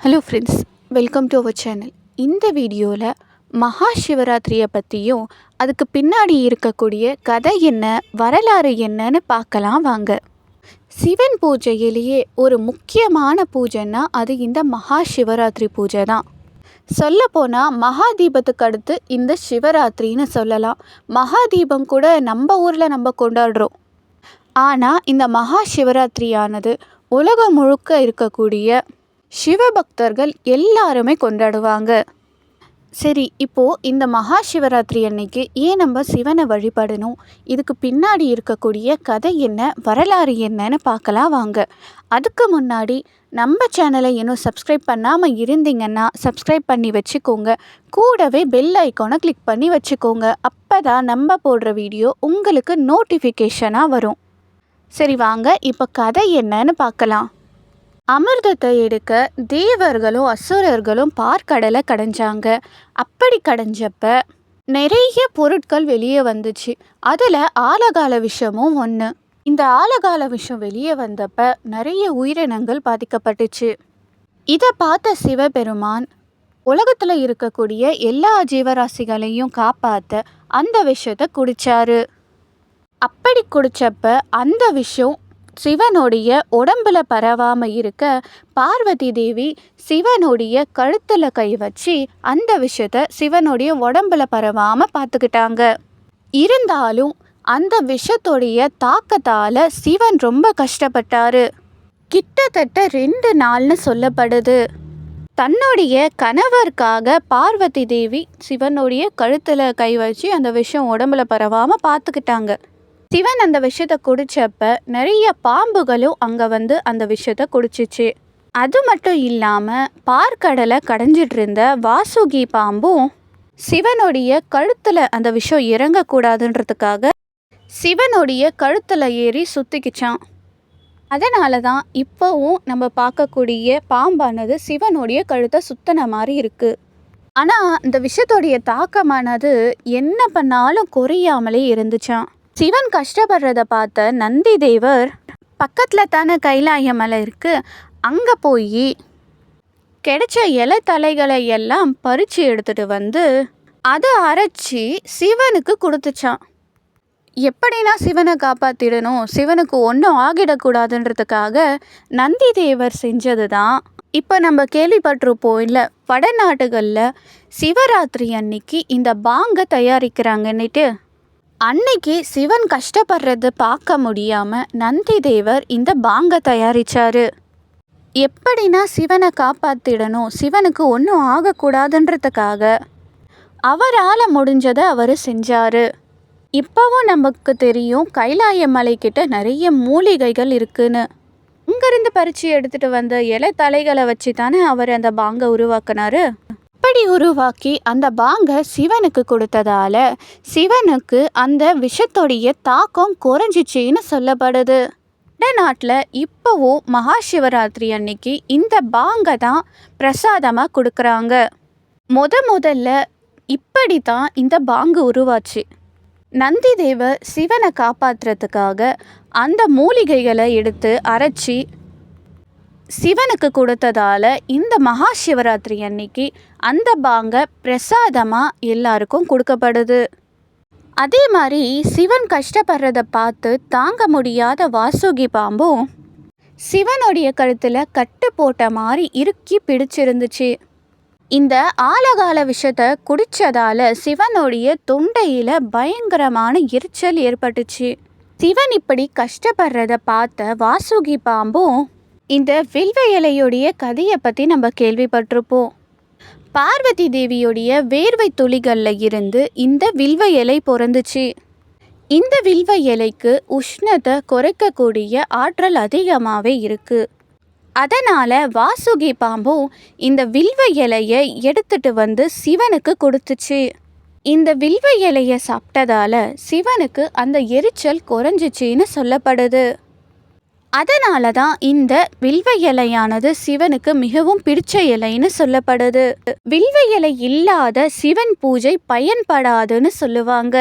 Hello friends, welcome to our channel. இந்த வீடியோவில் மகா சிவராத்திரியை பற்றியும் அதுக்கு பின்னாடி இருக்கக்கூடிய கதை என்ன, வரலாறு என்னன்னு பார்க்கலாம் வாங்க. சிவன் பூஜையிலேயே ஒரு முக்கியமான பூஜைன்னா அது இந்த மகா சிவராத்திரி பூஜை தான். சொல்லப்போனால் மகா தீபத்துக்கு அடுத்து இந்த சிவராத்திரின்னு சொல்லலாம். மகா தீபம் கூட நம்ம ஊரில் நம்ம கொண்டாடுறோம். ஆனால் இந்த மகா சிவராத்திரியானது உலகம் முழுக்க இருக்கக்கூடிய சிவபக்தர்கள் எல்லாருமே கொண்டாடுவாங்க. சரி, இப்போது இந்த மகா சிவராத்திரி அன்னைக்கு ஏன் நம்ம சிவனை வழிபடணும், இதுக்கு பின்னாடி இருக்கக்கூடிய கதை என்ன, வரலாறு என்னன்னு பார்க்கலாம் வாங்க. அதுக்கு முன்னாடி நம்ம சேனலை இன்னும் சப்ஸ்கிரைப் பண்ணாமல் இருந்தீங்கன்னா சப்ஸ்கிரைப் பண்ணி வச்சுக்கோங்க. கூடவே பெல் ஐக்கானை கிளிக் பண்ணி வச்சுக்கோங்க. அப்போ தான் நம்ம போடுற வீடியோ உங்களுக்கு நோட்டிஃபிகேஷனாக வரும். சரி வாங்க, இப்போ கதை என்னன்னு பார்க்கலாம். அமிர்தத்தை எடுக்க தேவர்களும் அசுரர்களும் பார்க்கடலை கடைஞ்சாங்க. அப்படி கடைஞ்சப்ப நிறைய பொருட்கள் வெளியே வந்துச்சு. அதில் ஆலகால விஷமும் ஒன்று. இந்த ஆலகால விஷம் வெளியே வந்தப்ப நிறைய உயிரினங்கள் பாதிக்கப்பட்டுச்சு. இதை பார்த்த சிவபெருமான் உலகத்தில் இருக்கக்கூடிய எல்லா ஜீவராசிகளையும் காப்பாற்ற அந்த விஷத்தை குடித்தாரு. அப்படி குடித்தப்ப அந்த விஷம் சிவனுடைய உடம்புல பரவாமல் இருக்க பார்வதி தேவி சிவனுடைய கழுத்தில் கை வச்சு அந்த விஷயத்தை சிவனுடைய உடம்புல பரவாமல் பார்த்துக்கிட்டாங்க. இருந்தாலும் அந்த விஷத்துடைய தாக்கத்தால் சிவன் ரொம்ப கஷ்டப்பட்டாரு. கிட்டத்தட்ட 2 நாள்னு சொல்லப்படுது. தன்னுடைய கணவருக்காக பார்வதி தேவி சிவனுடைய கழுத்தில் கை வச்சு அந்த விஷம் உடம்புல பரவாமல் பார்த்துக்கிட்டாங்க. சிவன் அந்த விஷயத்தை குடிச்சப்ப நிறைய பாம்புகளும் அங்கே வந்து அந்த விஷயத்தை குடிச்சிச்சு. அது மட்டும் இல்லாமல் பார்க்கடலை கடைஞ்சிட்டு இருந்த வாசுகி பாம்பும் சிவனுடைய கழுத்தில் அந்த விஷம் இறங்கக்கூடாதுன்றதுக்காக சிவனுடைய கழுத்தில் ஏறி சுற்றிக்கிச்சான். அதனால தான் இப்போவும் நம்ம பார்க்கக்கூடிய பாம்பானது சிவனுடைய கழுத்தை சுத்தின மாதிரி இருக்குது. ஆனால் இந்த விஷத்தோடைய தாக்கமானது என்ன பண்ணாலும் குறையாமலே இருந்துச்சான். சிவன் கஷ்டப்படுறத பார்த்த நந்தி தேவர் பக்கத்தில் தானே கைலாய மலை இருக்குது, அங்கே போய் கிடைச்ச இலை தலைகளை எல்லாம் பறித்து எடுத்துகிட்டு வந்து அதை அரைச்சி சிவனுக்கு கொடுத்துச்சான். எப்படின்னா சிவனை காப்பாற்றிடணும், சிவனுக்கு ஒன்றும் ஆகிடக்கூடாதுன்றதுக்காக நந்தி தேவர் செஞ்சது தான் இப்போ நம்ம கேள்விப்பட்டிருப்போம். இல்லை, வடநாடுகளில் சிவராத்திரி அன்னைக்கு இந்த பாங்கை தயாரிக்கிறாங்கன்னுட்டு. அன்னைக்கு சிவன் கஷ்டப்படுறது பார்க்க முடியாமல் நந்தி தேவர் இந்த பாங்கை தயாரித்தார். எப்படின்னா சிவனை காப்பாற்றிடணும், சிவனுக்கு ஒன்றும் ஆகக்கூடாதுன்றதுக்காக அவரால் முடிஞ்சதை அவர் செஞ்சார். இப்போவும் நமக்கு தெரியும் கைலாய மலைக்கிட்ட நிறைய மூலிகைகள் இருக்குன்னு. இங்கேருந்து பறித்து எடுத்துகிட்டு வந்த இலை தலைகளை வச்சு தானே அவர் அந்த பாங்கை உருவாக்குனாரு. அப்படி உருவாக்கி அந்த பாங்கை சிவனுக்கு கொடுத்ததால சிவனுக்கு அந்த விஷத்தோடைய தாக்கம் குறைஞ்சிச்சின்னு சொல்லப்படுது. வடநாட்டில் இப்போவும் மகா சிவராத்திரி அன்னைக்கு இந்த பாங்கை தான் பிரசாதமாக கொடுக்குறாங்க. முதல்ல இப்படி தான் இந்த பாங்கு உருவாச்சு. நந்தி தேவர் சிவனை காப்பாற்றுறதுக்காக அந்த மூலிகைகளை எடுத்து அரைச்சி சிவனுக்கு கொடுத்ததால இந்த மகா சிவராத்திரி அன்னைக்கு அந்த பாங்கை பிரசாதமாக எல்லாருக்கும் கொடுக்கப்படுது. அதே மாதிரி சிவன் கஷ்டப்படுறத பார்த்து தாங்க முடியாத வாசுகி பாம்பும் சிவனுடைய கழுத்தில் கட்டு போட்ட மாதிரி இறுக்கி பிடிச்சிருந்துச்சு. இந்த ஆலகால விஷத்தை குடித்ததால சிவனுடைய தொண்டையில் பயங்கரமான எரிச்சல் ஏற்பட்டுச்சு. சிவன் இப்படி கஷ்டப்படுறத பார்த்த வாசுகி பாம்பும் இந்த வில்வ இலையுடைய கதையை பற்றி நம்ம கேள்விப்பட்டிருப்போம். பார்வதி தேவியுடைய வேர்வை துளிகளில் இருந்து இந்த வில்வ இலை பிறந்துச்சு. இந்த வில்வ இலைக்கு உஷ்ணத்தை குறைக்கக்கூடிய ஆற்றல் அதிகமாகவே இருக்குது. அதனால் வாசுகி பாம்பும் இந்த வில்வ இலையை எடுத்துட்டு வந்து சிவனுக்கு கொடுத்துச்சு. இந்த வில்வ இலையை சாப்பிட்டதால சிவனுக்கு அந்த எரிச்சல் குறைஞ்சிச்சின்னு சொல்லப்படுது. அதனால தான் இந்த வில்வ இலையானது சிவனுக்கு மிகவும் பிடிச்ச இலைன்னு சொல்லப்படுது. வில்வ இலை இல்லாத சிவன் பூஜை பயன்படாதுன்னு சொல்லுவாங்க.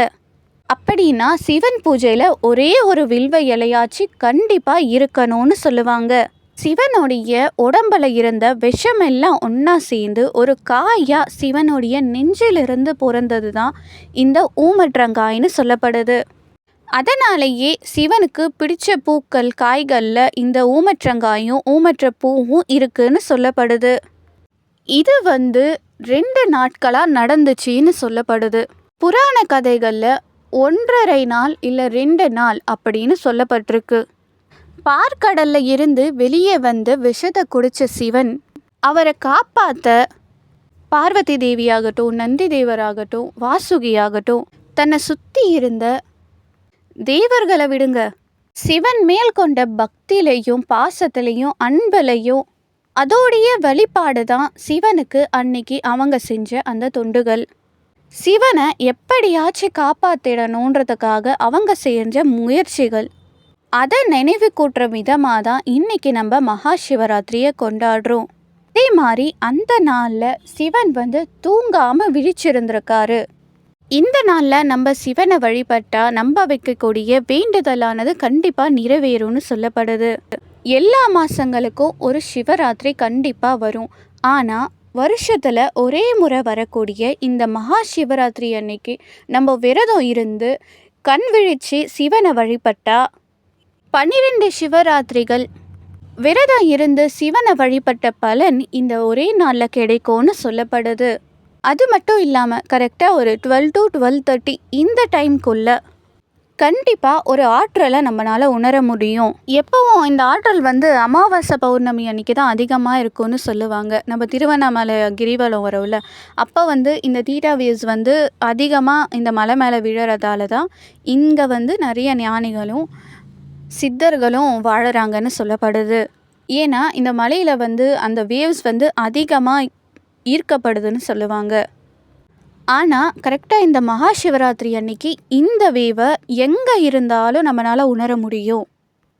அப்படின்னா சிவன் பூஜையில் ஒரே ஒரு வில்வ இலையாச்சு கண்டிப்பாக இருக்கணும்னு சொல்லுவாங்க. சிவனுடைய உடம்புல இருந்த விஷமெல்லாம் ஒன்றா சேர்ந்து ஒரு காயாக சிவனுடைய நெஞ்சிலிருந்து பிறந்தது தான் இந்த ஊமற்றங்காய்னு சொல்லப்படுது. அதனாலேயே சிவனுக்கு பிடிச்ச பூக்கள் காய்களில் இந்த ஊமற்றங்காயும் ஊமற்ற பூவும் இருக்குன்னு சொல்லப்படுது. இது 2 நாட்களாக நடந்துச்சின்னு சொல்லப்படுது. புராண கதைகளில் 1.5 நாள் இல்லை 2 நாள் அப்படின்னு சொல்லப்பட்டிருக்கு. பார்க்கடல்ல இருந்து வெளியே வந்து விஷத்தை குடித்த சிவன் அவரை காப்பாற்ற பார்வதி தேவியாகட்டும், நந்தி தேவராகட்டும், வாசுகியாகட்டும், தன்னை சுற்றி இருந்த தேவர்களை விடுங்க, சிவன் மேல் கொண்ட பக்தியிலையும் பாசத்திலையும் அன்பலையும் அதோடைய வழிபாடு தான் சிவனுக்கு அன்னைக்கு அவங்க செஞ்ச அந்த தொண்டுகள். சிவனை எப்படியாச்சும் காப்பாற்றிடணுன்றதுக்காக அவங்க செஞ்ச முயற்சிகள், அதை நினைவு கூட்டுற விதமாக தான் இன்றைக்கி நம்ம மகா சிவராத்திரியை கொண்டாடுறோம். அதே மாதிரி அந்த நாளில் சிவன் தூங்காமல் விழிச்சிருந்திருக்காரு. இந்த நாளில் நம்ம சிவனை வழிபட்டால் நம்ப வைக்கக்கூடிய வேண்டுதலானது கண்டிப்பாக நிறைவேறும்னு சொல்லப்படுது. எல்லா மாதங்களுக்கும் ஒரு சிவராத்திரி கண்டிப்பாக வரும். ஆனால் வருஷத்தில் ஒரே முறை வரக்கூடிய இந்த மகா சிவராத்திரி அன்னைக்கு நம்ம விரதம் இருந்து கண் விழித்து சிவனை வழிபட்டால் 12 சிவராத்திரிகள் விரதம் இருந்து சிவனை வழிபட்ட பலன் இந்த ஒரே நாளில் கிடைக்கும்னு சொல்லப்படுது. அது மட்டும் இல்லாமல் கரெக்டாக ஒரு 12 to 12:30 இந்த டைம்குள்ளே கண்டிப்பாக ஒரு ஆற்றலை நம்மளால் உணர முடியும். எப்போவும் இந்த ஆற்றல் அமாவாசை பௌர்ணமி அன்றைக்கி தான் அதிகமாக இருக்கும்னு சொல்லுவாங்க. நம்ம திருவண்ணாமலை கிரிவலம் வரோம்ல, அப்போ இந்த தீட்டா வேவ்ஸ் அதிகமாக இந்த மலை மேலே விழறதால தான் இங்கே நிறைய ஞானிகளும் சித்தர்களும் வாழறாங்கன்னு சொல்லப்படுது. ஏன்னா இந்த மலையில் அந்த வேவ்ஸ் அதிகமாக ஈர்க்கப்படுதுன்னு சொல்லுவாங்க. ஆனால் கரெக்டாக இந்த மகா சிவராத்திரி அன்னைக்கு இந்த வேவை எங்கே இருந்தாலும் நம்மளால் உணர முடியும்.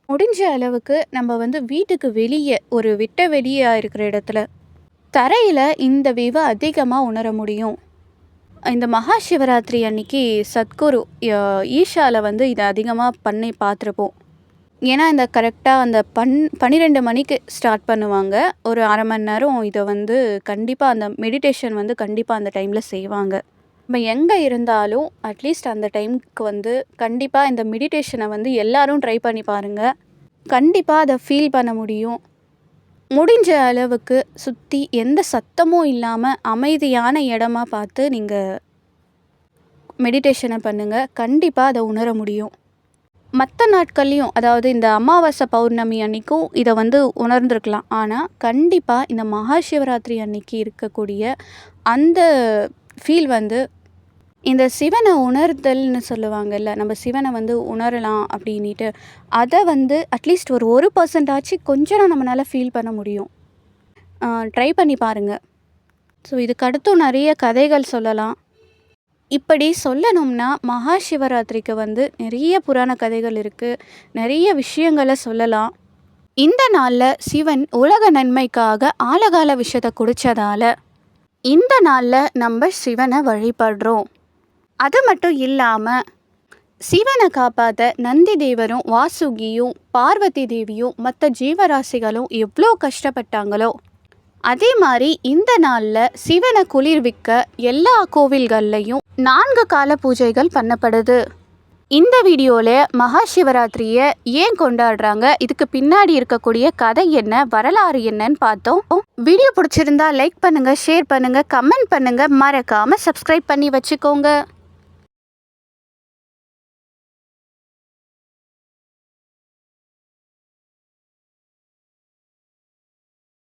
முடிஞ்ச அளவுக்கு நம்ம வீட்டுக்கு வெளியே ஒரு விட்ட வெளியாக இருக்கிற இடத்துல தரையில் இந்த வேவை அதிகமாக உணர முடியும். இந்த மகா சிவராத்திரி அன்னைக்கு சத்குரு ஈஷாவில் இதை அதிகமாக பண்ணி பார்த்துருப்போம். ஏன்னா இந்த கரெக்டாக அந்த 12 மணிக்கு ஸ்டார்ட் பண்ணுவாங்க. ஒரு அரை மணி நேரம் இதை கண்டிப்பாக அந்த மெடிடேஷன் கண்டிப்பாக அந்த டைமில் செய்வாங்க. நம்ம எங்கே இருந்தாலும் அட்லீஸ்ட் அந்த டைமுக்கு கண்டிப்பாக இந்த மெடிடேஷனை எல்லாரும் ட்ரை பண்ணி பாருங்கள். கண்டிப்பாக அதை ஃபீல் பண்ண முடியும். முடிஞ்ச அளவுக்கு சுற்றி எந்த சத்தமும் இல்லாமல் அமைதியான இடமா பார்த்து நீங்கள் மெடிடேஷனை பண்ணுங்கள். கண்டிப்பாக அதை உணர முடியும். மற்ற நாட்கள்லையும், அதாவது இந்த அமாவாசை பௌர்ணமி அன்னைக்கும் இதை உணர்ந்துருக்கலாம். ஆனால் கண்டிப்பாக இந்த மகா சிவராத்திரி அன்னைக்கு இருக்கக்கூடிய அந்த ஃபீல் இந்த சிவனை உணர்தல்னு சொல்லுவாங்கல்ல, நம்ம சிவனை உணரலாம் அப்படின்ட்டு அதை அட்லீஸ்ட் ஒரு 1% ஆச்சு கொஞ்சம் நம்மளால் ஃபீல் பண்ண முடியும். ட்ரை பண்ணி பாருங்கள். ஸோ இதுக்கடுத்தும் நிறைய கதைகள் சொல்லலாம். இப்படி சொல்லணும்னா மகா சிவராத்திரிக்கு நிறைய புராண கதைகள் இருக்குது, நிறைய விஷயங்களை சொல்லலாம். இந்த நாளில் சிவன் உலக நன்மைக்காக ஆழகால விஷத்தை குடித்ததால இந்த நாளில் நம்ம சிவனை வழிபடுறோம். அது மட்டும் இல்லாமல் சிவனை காப்பாற்ற நந்தி தேவரும் வாசுகியும் பார்வதி தேவியும் மற்ற ஜீவராசிகளும் எவ்வளோ கஷ்டப்பட்டாங்களோ அதே மாதிரி இந்த நாளில் சிவனை குளிர்விக்க எல்லா கோவில்கள்லையும் 4 கால பூஜைகள் பண்ணப்படுது. இந்த வீடியோவில் மகா சிவராத்திரியை ஏன் கொண்டாடுறாங்க, இதுக்கு பின்னாடி இருக்கக்கூடிய கதை என்ன, வரலாறு என்னன்னு பார்த்தோம். வீடியோ பிடிச்சிருந்தா லைக் பண்ணுங்கள், ஷேர் பண்ணுங்கள், கமெண்ட் பண்ணுங்கள், மறக்காமல் சப்ஸ்கிரைப் பண்ணி வச்சுக்கோங்க.